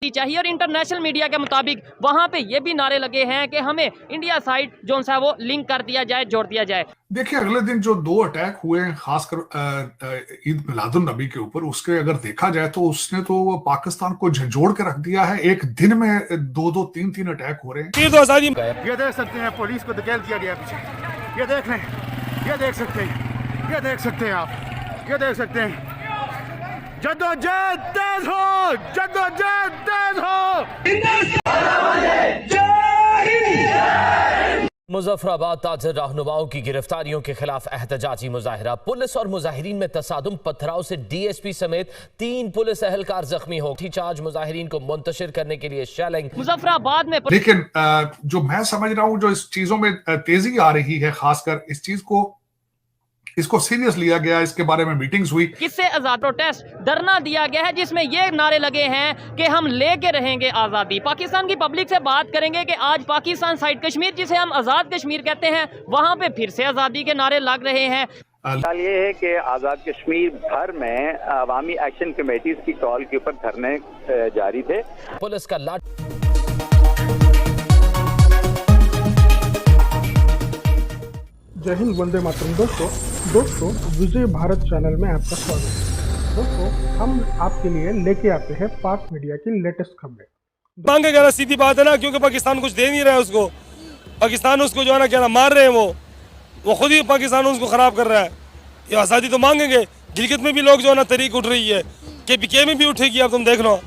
चाहिए। और international media के मुताबिक वहां पे ये भी नारे लगे हैं कि हमें इंडिया साइड जो सा वो लिंक कर दिया जाए, जोड़ दिया जाए। देखिए, अगले दिन जो 2 अटैक हुए हैं खासकर ईद मिलादुन नबी के ऊपर, उसके अगर देखा जाए तो उसने तो पाकिस्तान को झंझोड़ के रख दिया है। एक दिन में 2-2, 3-3 अटैक हो रहे हैं। ये देख सकते हैं पुलिस को धकेल दिया गया पीछे। ये देख रहे हैं, ये देख सकते हैं, ये देख सकते हैं आप, ये देख सकते हैं। जद्दोजहद तेज हो, जद्दोजहद तेज हो। मुजफ्फराबाद ताजर रहनुमाओं की गिरफ्तारियों के खिलाफ एहतजाजी मुजाहिरा। पुलिस और मुजाहिरीन में तसादुम, पथराव से डीएसपी समेत 3 पुलिस एहलकार जख्मी हो। लाठीचार्ज, मुजाहिरीन को मुंतशिर करने के लिए शेलिंग। मुजफ्फराबाद में लेकिन जो मैं समझ रहा हूं, जो इस चीजों में तेजी आ रही है, खासकर इस चीज को, इसको सीरियस लिया गया, इसके बारे में मीटिंग्स हुई। किससे आजाद प्रोटेस्ट धरना दिया गया है जिसमें ये नारे लगे हैं कि हम लेके रहेंगे आजादी। पाकिस्तान की पब्लिक से बात करेंगे कि आज पाकिस्तान साइड कश्मीर, जिसे हम आजाद कश्मीर कहते हैं, वहां पे फिर से आजादी के नारे लग रहे हैं। सवाल ये है कि आज़ाद कश्मीर भर में अवामी एक्शन कमेटीज की कॉल के ऊपर धरने जारी थे। पुलिस का लाठ जय हिंद, वंदे मातरम। दोस्तों विजय भारत चैनल में आपका स्वागत है। दोस्तों, हम आपके लिए लेके आते हैं पाक मीडिया की लेटेस्ट खबरें। मांगेगा ना, सीधी बात है ना, क्योंकि पाकिस्तान कुछ दे नहीं रहा है उसको। पाकिस्तान उसको जो है ना, क्या ना, मार रहे हैं वो खुद ही पाकिस्तान उसको खराब कर रहा है। ये आज़ादी तो मांगेंगे। गिलगित में भी लोग जो है ना तहरीक उठ रही है, के में भी उठेगी। अब तुम देख लो,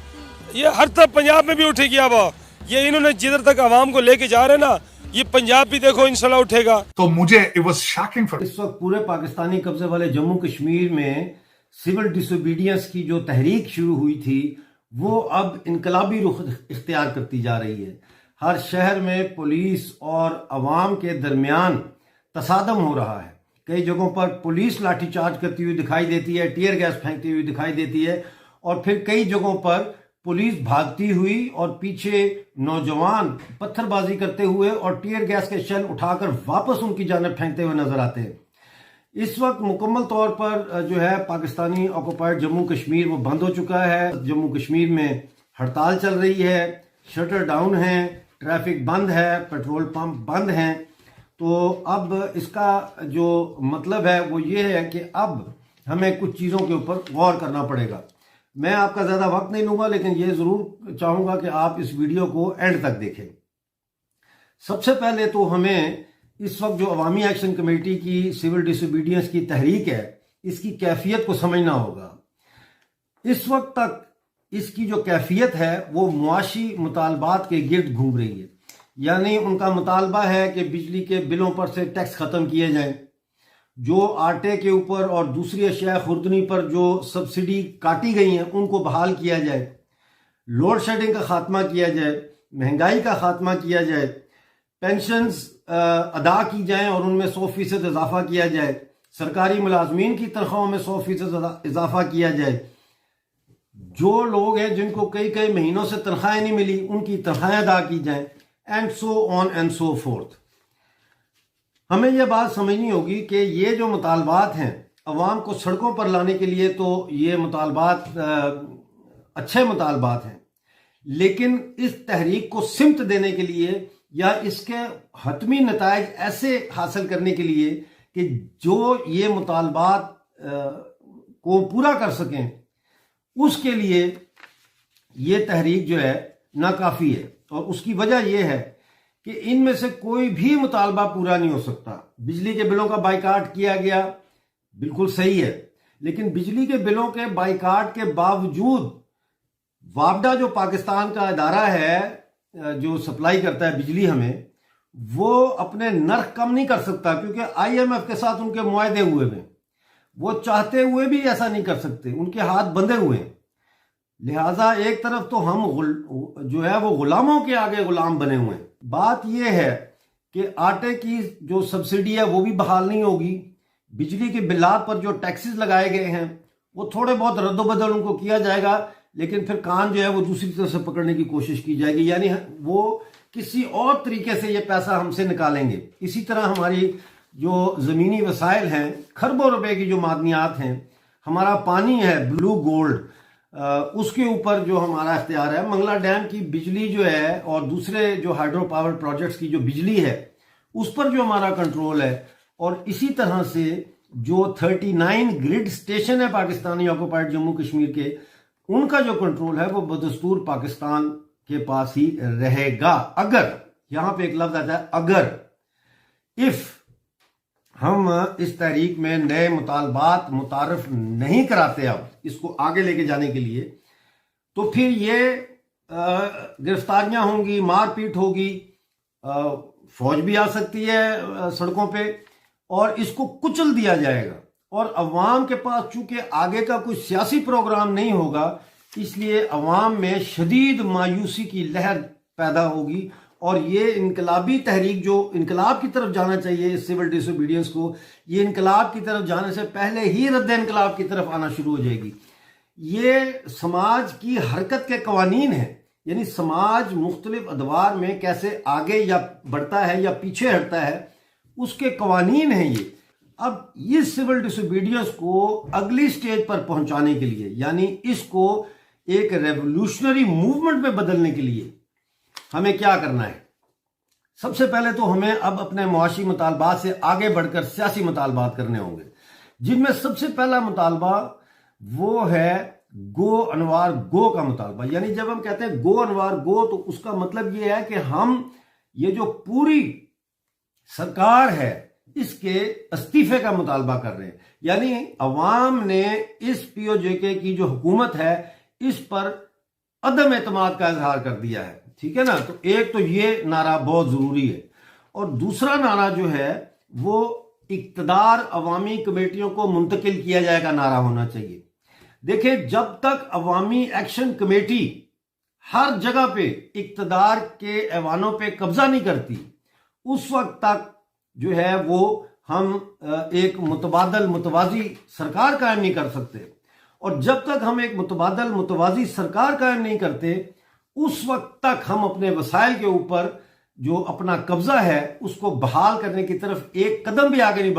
ये हर तरफ पंजाब में भी उठेगी। अब ये इन्होंने जिधर तक आवाम को लेके जा रहे हैं ना, ये पंजाब भी देखो इंशाल्लाह उठेगा। तो मुझे इट वाज शॉकिंग फॉर इस वक्त पूरे पाकिस्तानी कब्जे वाले जम्मू कश्मीर में सिविल डिसोबीडियंस की जो तहरीक शुरू हुई थी, वो अब इनकलाबी रुख इख्तियार करती जा रही है। हर शहर में पुलिस और अवाम के दरमियान तसादम हो रहा है। कई जगहों पर पुलिस लाठीचार्ज करती हुई दिखाई देती है, टीयर गैस फेंकती हुई दिखाई देती है, और फिर कई जगहों पर पुलिस भागती हुई और पीछे नौजवान पत्थरबाजी करते हुए और टीयर गैस के शेल उठाकर वापस उनकी जानिब फेंकते हुए नजर आते हैं। इस वक्त मुकम्मल तौर पर जो है पाकिस्तानी ऑक्युपाइड जम्मू कश्मीर वो बंद हो चुका है। जम्मू कश्मीर में हड़ताल चल रही है, शटर डाउन है, ट्रैफिक बंद है, पेट्रोल पंप बंद हैं। तो अब इसका जो मतलब है वो ये है कि अब हमें कुछ चीज़ों के ऊपर गौर करना पड़ेगा। मैं आपका ज़्यादा वक्त नहीं लूँगा, लेकिन ये ज़रूर चाहूँगा कि आप इस वीडियो को एंड तक देखें। सबसे पहले तो हमें इस वक्त जो अवामी एक्शन कमेटी की सिविल डिसोबीडियंस की तहरीक है, इसकी कैफियत को समझना होगा। इस वक्त तक इसकी जो कैफियत है वो मुआशी मुतालबात के गिर्द घूम रही है। यानी उनका मुतालबा है कि बिजली के बिलों पर से टैक्स ख़त्म किए जाएं, जो आटे के ऊपर और दूसरी अशिया खुर्दनी पर जो सब्सिडी काटी गई हैं उनको बहाल किया जाए, लोड शेडिंग का खात्मा किया जाए, महंगाई का खात्मा किया जाए, पेंशन्स अदा की जाएं और उनमें 100% इजाफा किया जाए, सरकारी मुलाजमीन की तनख्वाहों में 100% इजाफा किया जाए, जो लोग हैं जिनको कई कई महीनों से तनख्वाहें नहीं मिली उनकी तनख्वाहें अदा की जाएं, and so on and so fourth. हमें यह बात समझनी होगी कि ये जो मुतालबात हैं अवाम को सड़कों पर लाने के लिए, तो ये मुतालबात अच्छे मुतालबात हैं, लेकिन इस तहरीक को सिमत देने के लिए या इसके हतमी नताइज ऐसे हासिल करने के लिए कि जो ये मुतालबात को पूरा कर सकें, उसके लिए ये तहरीक जो है नाकाफ़ी है। और उसकी वजह यह है कि इनमें से कोई भी मुतालबा पूरा नहीं हो सकता। बिजली के बिलों का बाइकाट किया गया, बिल्कुल सही है, लेकिन बिजली के बिलों के बाइकाट के बावजूद वापडा जो पाकिस्तान का इदारा है जो सप्लाई करता है बिजली हमें, वो अपने नर्ख कम नहीं कर सकता, क्योंकि IMF के साथ उनके मुआहदे हुए हैं। वो चाहते हुए भी ऐसा नहीं कर सकते, उनके हाथ बंधे हुए हैं। लिहाजा एक तरफ तो हम जो है वो गुलामों के आगे गुलाम बने हुए हैं। बात यह है कि आटे की जो सब्सिडी है वो भी बहाल नहीं होगी। बिजली के बिलात पर जो टैक्सेस लगाए गए हैं वो थोड़े बहुत रद्दोबदल उनको किया जाएगा, लेकिन फिर कान जो है वो दूसरी तरफ से पकड़ने की कोशिश की जाएगी, यानी वो किसी और तरीके से ये पैसा हमसे निकालेंगे। इसी तरह हमारी जो ज़मीनी वसाइल हैं, खरबों रुपए की जो मादनियात हैं, हमारा पानी है ब्लू गोल्ड, उसके ऊपर जो हमारा इख्तियार है। मंगला डैम की बिजली जो है और दूसरे जो हाइड्रो पावर प्रोजेक्ट्स की जो बिजली है उस पर जो हमारा कंट्रोल है, और इसी तरह से जो 39 ग्रिड स्टेशन है पाकिस्तानी ऑक्युपाइड जम्मू कश्मीर के, उनका जो कंट्रोल है वो बदस्तूर पाकिस्तान के पास ही रहेगा। अगर, यहां पे एक लफ्ज आता है अगर, इफ हम इस तहरीक में नए मुतालबात मुतारफ नहीं कराते अब इसको आगे लेके जाने के लिए, तो फिर ये गिरफ्तारियां होंगी, मारपीट होगी, फौज भी आ सकती है सड़कों पे, और इसको कुचल दिया जाएगा। और अवाम के पास चूंकि आगे का कोई सियासी प्रोग्राम नहीं होगा, इसलिए अवाम में शदीद मायूसी की लहर पैदा होगी, और ये इनकलाबी तहरीक जो इनकलाब की तरफ जाना चाहिए, सिविल डिसोबीडियंस को, ये इनकलाब की तरफ जाने से पहले ही रद्द इनकलाब की तरफ आना शुरू हो जाएगी। ये समाज की हरकत के कवानीन है, यानी समाज मुख्तलिफ अदवार में कैसे आगे या बढ़ता है या पीछे हटता है, उसके कवानीन हैं ये। अब इस सिविल डिसोबीडियंस को अगली स्टेज पर पहुंचाने के लिए, यानी इसको एक रेवोल्यूशनरी मूवमेंट में बदलने के लिए हमें क्या करना है? सबसे पहले तो हमें अब अपने मुआशी मुतालबात से आगे बढ़कर सियासी मुतालबात करने होंगे, जिनमें सबसे पहला मुतालबा वो है गो अनवार गो का मुतालबा। यानी जब हम कहते हैं गो अनवार गो, तो उसका मतलब ये है कि हम ये जो पूरी सरकार है इसके इस्तीफे का मुतालबा कर रहे हैं। यानी अवाम ने इस पीओजेके की जो हुकूमत है इस पर अदम एतमाद का इजहार कर दिया है, ठीक है ना। तो एक तो ये नारा बहुत जरूरी है, और दूसरा नारा जो है वो इक्तदार अवामी कमेटियों को मुंतकिल किया जाएगा नारा होना चाहिए। देखिए, जब तक अवामी एक्शन कमेटी हर जगह पे इक्तदार के ऐवानों पे कब्जा नहीं करती, उस वक्त तक जो है वो हम एक मुतबादल मुतवाजी सरकार कायम नहीं कर सकते। और जब तक हम एक मुतबादल मुतवाजी सरकार कायम नहीं करते, उस वक्त तक हम अपने वसाइल के ऊपर जो अपना कब्जा है उसको बहाल करने की तरफ एक कदम भी आगे नहीं बढ़